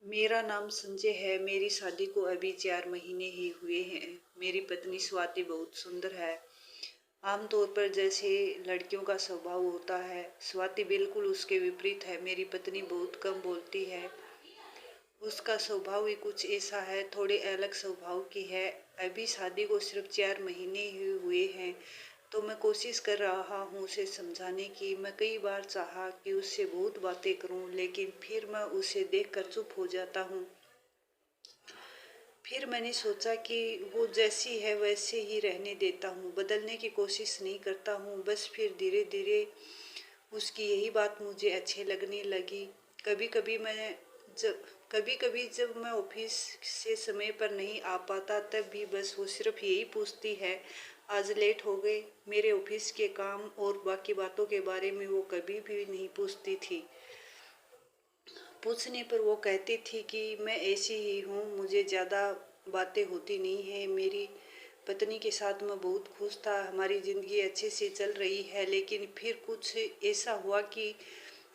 मेरा नाम संजय है। मेरी शादी को अभी 4 महीने ही हुए हैं। मेरी पत्नी स्वाति बहुत सुंदर है। आमतौर पर जैसे लड़कियों का स्वभाव होता है, स्वाति बिल्कुल उसके विपरीत है। मेरी पत्नी बहुत कम बोलती है। उसका स्वभाव ही कुछ ऐसा है, थोड़े अलग स्वभाव की है। अभी शादी को सिर्फ 4 महीने ही हुए हैं, तो मैं कोशिश कर रहा हूँ उसे समझाने की। मैं कई बार चाहा कि उससे बहुत बातें करूँ, लेकिन फिर मैं उसे देखकर चुप हो जाता हूँ। फिर मैंने सोचा कि वो जैसी है वैसे ही रहने देता हूँ, बदलने की कोशिश नहीं करता हूँ। बस फिर धीरे धीरे उसकी यही बात मुझे अच्छी लगने लगी। कभी कभी मैं जब कभी कभी जब मैं ऑफिस से समय पर नहीं आ पाता, तब भी बस वो सिर्फ यही पूछती है, आज लेट हो गए। मेरे ऑफिस के काम और बाकी बातों के बारे में वो कभी भी नहीं पूछती थी। पूछने पर वो कहती थी कि मैं ऐसी ही हूँ, मुझे ज़्यादा बातें होती नहीं है। मेरी पत्नी के साथ मैं बहुत खुश था, हमारी ज़िंदगी अच्छे से चल रही है। लेकिन फिर कुछ ऐसा हुआ कि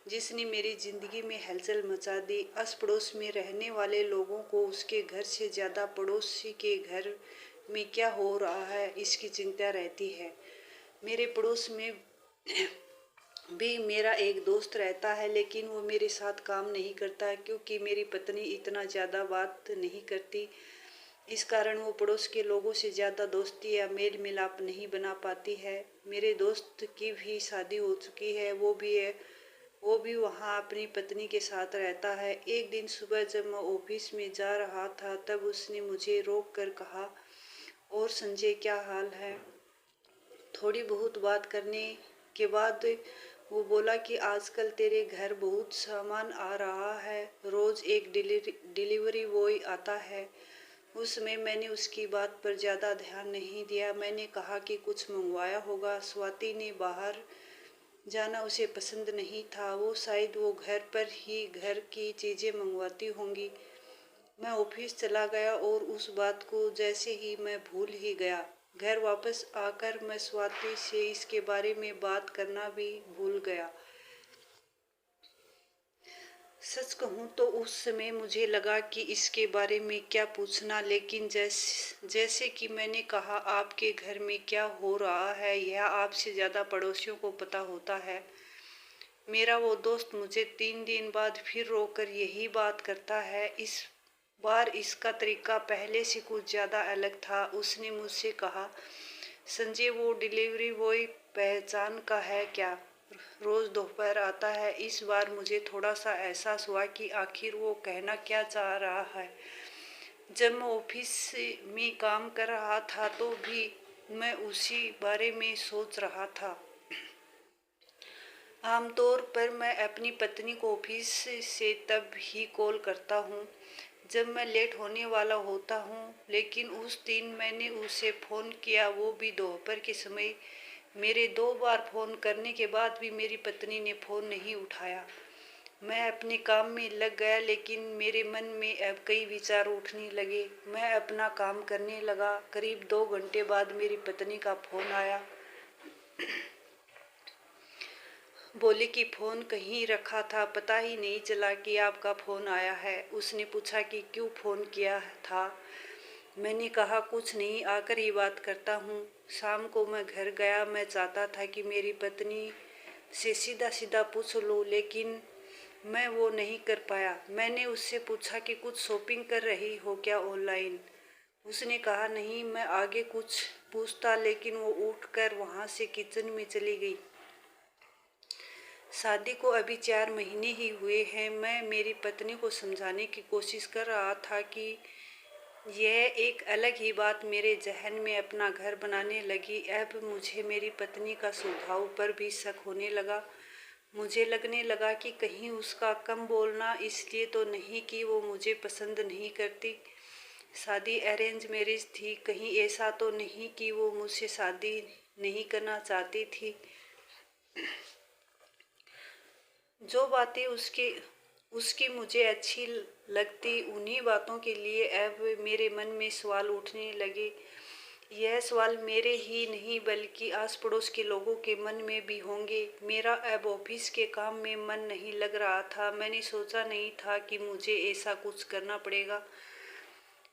जिसने मेरी ज़िंदगी में हलचल मचा दी। आस पड़ोस में रहने वाले लोगों को उसके घर से ज़्यादा पड़ोसी के घर में क्या हो रहा है इसकी चिंता रहती है। मेरे पड़ोस में भी मेरा एक दोस्त रहता है, लेकिन वो मेरे साथ काम नहीं करता क्योंकि मेरी पत्नी इतना ज़्यादा बात नहीं करती। इस कारण वो पड़ोस के लोगों से ज़्यादा दोस्ती या मेल मिलाप नहीं बना पाती है। मेरे दोस्त की भी शादी हो चुकी है, वो भी वहाँ अपनी पत्नी के साथ रहता है। एक दिन सुबह जब मैं ऑफिस में जा रहा था, तब उसने मुझे रोक कर कहा, और संजय क्या हाल है। थोड़ी बहुत बात करने के बाद वो बोला कि आजकल तेरे घर बहुत सामान आ रहा है, रोज एक डिलीवरी बॉय आता है। उस समय मैंने उसकी बात पर ज़्यादा ध्यान नहीं दिया। मैंने कहा कि कुछ मंगवाया होगा। स्वाति ने बाहर जाना उसे पसंद नहीं था, वो घर पर ही घर की चीज़ें मंगवाती होंगी। मैं ऑफिस चला गया और उस बात को जैसे ही मैं भूल ही गया। घर वापस आकर मैं स्वाति से इसके बारे में बात करना भी भूल गया। सच कहूँ तो उस समय मुझे लगा कि इसके बारे में क्या पूछना, लेकिन जैसे कि मैंने कहा, आपके घर में क्या हो रहा है यह आपसे ज़्यादा पड़ोसियों को पता होता है। मेरा वो दोस्त मुझे 3 दिन बाद फिर रोककर यही बात करता है। इस बार इसका तरीका पहले से कुछ ज़्यादा अलग था। उसने मुझसे कहा, संजय वो डिलीवरी बॉय पहचान का है क्या, रोज़ दोपहर आता है। इस बार मुझे थोड़ा सा एहसास हुआ कि आखिर वो कहना क्या चाह रहा है। जब मैं ऑफिस में काम कर रहा था तो भी मैं उसी बारे में सोच रहा था। आमतौर पर मैं अपनी पत्नी को ऑफिस से तब ही कॉल करता हूँ जब मैं लेट होने वाला होता हूँ, लेकिन उस दिन मैंने उसे फ़ोन किया, वो भी दोपहर के समय। मेरे 2 बार फ़ोन करने के बाद भी मेरी पत्नी ने फ़ोन नहीं उठाया। मैं अपने काम में लग गया, लेकिन मेरे मन में अब कई विचार उठने लगे। मैं अपना काम करने लगा। करीब 2 घंटे बाद मेरी पत्नी का फ़ोन आया। बोले कि फ़ोन कहीं रखा था, पता ही नहीं चला कि आपका फ़ोन आया है। उसने पूछा कि क्यों फ़ोन किया था। मैंने कहा कुछ नहीं, आकर ही बात करता हूँ। शाम को मैं घर गया। मैं चाहता था कि मेरी पत्नी से सीधा सीधा पूछ लूँ, लेकिन मैं वो नहीं कर पाया। मैंने उससे पूछा कि कुछ शॉपिंग कर रही हो क्या ऑनलाइन। उसने कहा नहीं। मैं आगे कुछ पूछता, लेकिन वो उठकर वहाँ से किचन में चली गई। शादी को अभी 4 महीने ही हुए हैं। मैं मेरी पत्नी को समझाने की कोशिश कर रहा था कि यह एक अलग ही बात मेरे जहन में अपना घर बनाने लगी। अब मुझे मेरी पत्नी का स्वभाव पर भी शक होने लगा। मुझे लगने लगा कि कहीं उसका कम बोलना इसलिए तो नहीं कि वो मुझे पसंद नहीं करती। शादी अरेंज मैरिज थी, कहीं ऐसा तो नहीं कि वो मुझसे शादी नहीं करना चाहती थी। जो बातें उसकी मुझे अच्छी लगती, उन्हीं बातों के लिए अब मेरे मन में सवाल उठने लगे। यह सवाल मेरे ही नहीं बल्कि आस पड़ोस के लोगों के मन में भी होंगे। मेरा अब ऑफिस के काम में मन नहीं लग रहा था। मैंने सोचा नहीं था कि मुझे ऐसा कुछ करना पड़ेगा।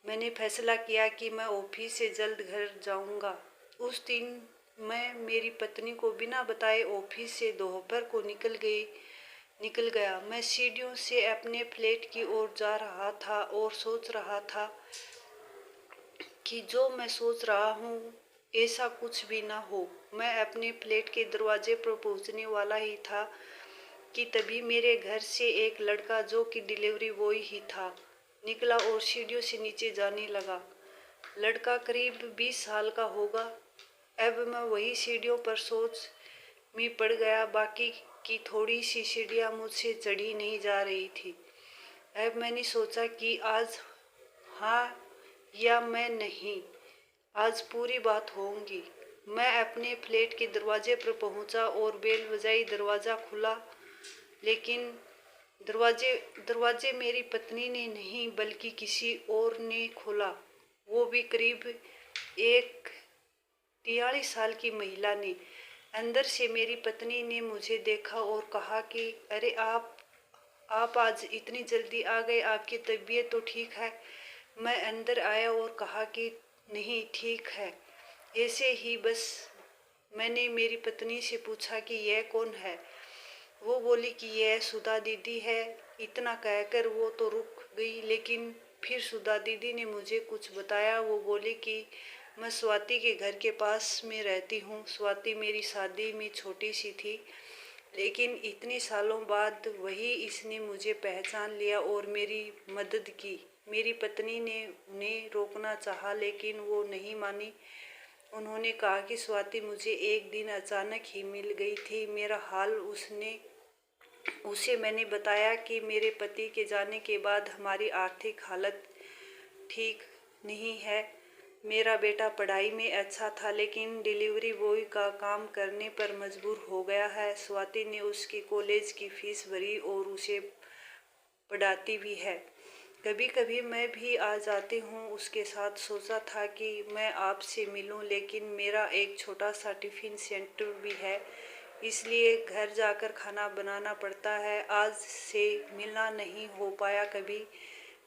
मैंने फैसला किया कि मैं ऑफिस से जल्द घर जाऊंगा। उस दिन मैं मेरी पत्नी को बिना बताए ऑफिस से दोपहर को निकल गया। मैं सीढ़ियों से अपने फ्लैट की ओर जा रहा था और सोच रहा था कि जो मैं सोच रहा हूँ ऐसा कुछ भी ना हो। मैं अपने फ्लैट के दरवाजे पर पहुँचने वाला ही था कि तभी मेरे घर से एक लड़का, जो कि डिलीवरी बॉय ही था, निकला और सीढ़ियों से नीचे जाने लगा। लड़का करीब 20 साल का होगा। अब मैं वही सीढ़ियों पर सोच में पड़ गया। बाकी की थोड़ी सी सीढ़ियाँ मुझसे चढ़ी नहीं जा रही थी। अब मैंने सोचा कि आज हाँ या मैं नहीं, आज पूरी बात होगी। मैं अपने फ्लैट के दरवाजे पर पहुंचा और बेल बजाई। दरवाज़ा खुला, लेकिन दरवाजे मेरी पत्नी ने नहीं बल्कि किसी और ने खोला, वो भी करीब एक 43 साल की महिला ने। अंदर से मेरी पत्नी ने मुझे देखा और कहा कि अरे आप आज इतनी जल्दी आ गए, आपकी तबीयत तो ठीक है? मैं अंदर आया और कहा कि नहीं, ठीक है, ऐसे ही बस। मैंने मेरी पत्नी से पूछा कि यह कौन है? वो बोली कि यह सुधा दीदी है। इतना कहकर वो तो रुक गई, लेकिन फिर सुधा दीदी ने मुझे कुछ बताया। वो बोली कि मैं स्वाति के घर के पास में रहती हूँ। स्वाति मेरी शादी में छोटी सी थी, लेकिन इतने सालों बाद वही इसने मुझे पहचान लिया और मेरी मदद की। मेरी पत्नी ने उन्हें रोकना चाहा, लेकिन वो नहीं मानी। उन्होंने कहा कि स्वाति मुझे एक दिन अचानक ही मिल गई थी। मेरा हाल उसे मैंने बताया कि मेरे पति के जाने के बाद हमारी आर्थिक हालत ठीक नहीं है। मेरा बेटा पढ़ाई में अच्छा था, लेकिन डिलीवरी बॉय का काम करने पर मजबूर हो गया है। स्वाति ने उसकी कॉलेज की फीस भरी और उसे पढ़ाती भी है। कभी कभी मैं भी आ जाती हूँ उसके साथ। सोचा था कि मैं आपसे मिलूं, लेकिन मेरा एक छोटा सा टिफ़िन सेंटर भी है, इसलिए घर जाकर खाना बनाना पड़ता है। आज से मिलना नहीं हो पाया कभी।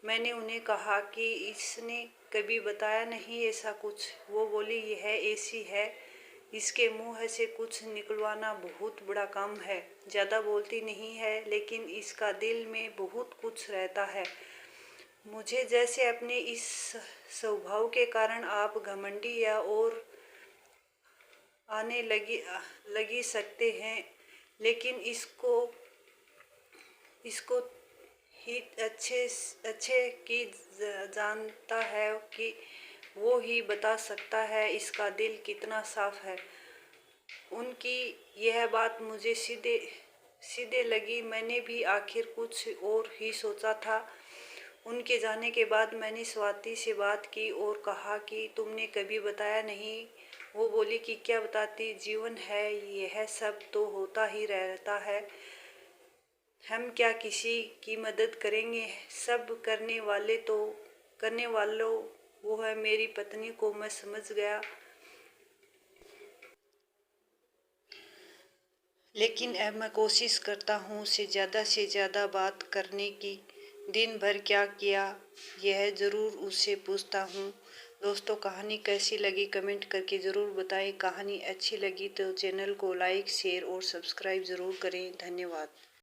मैंने उन्हें कहा कि इसने कभी बताया नहीं ऐसा कुछ। वो बोली यह ऐसी है, इसके मुंह से कुछ निकलवाना बहुत बड़ा काम है। ज़्यादा बोलती नहीं है, लेकिन इसका दिल में बहुत कुछ रहता है। मुझे जैसे अपने इस स्वभाव के कारण आप घमंडी या और आने लगी सकते हैं, लेकिन इसको ही अच्छे की जानता है कि वो ही बता सकता है इसका दिल कितना साफ है। उनकी यह बात मुझे सीधे लगी। मैंने भी आखिर कुछ और ही सोचा था। उनके जाने के बाद मैंने स्वाति से बात की और कहा कि तुमने कभी बताया नहीं। वो बोली कि क्या बताती, जीवन है, यह सब तो होता ही रहता है। हम क्या किसी की मदद करेंगे? सब करने वालों वो है। मेरी पत्नी को मैं समझ गया, लेकिन अब मैं कोशिश करता हूँ उसे ज़्यादा से ज़्यादा बात करने की। दिन भर क्या किया, यह ज़रूर उससे पूछता हूँ। दोस्तों, कहानी कैसी लगी कमेंट करके ज़रूर बताएं। कहानी अच्छी लगी तो चैनल को लाइक, शेयर और सब्सक्राइब ज़रूर करें। धन्यवाद।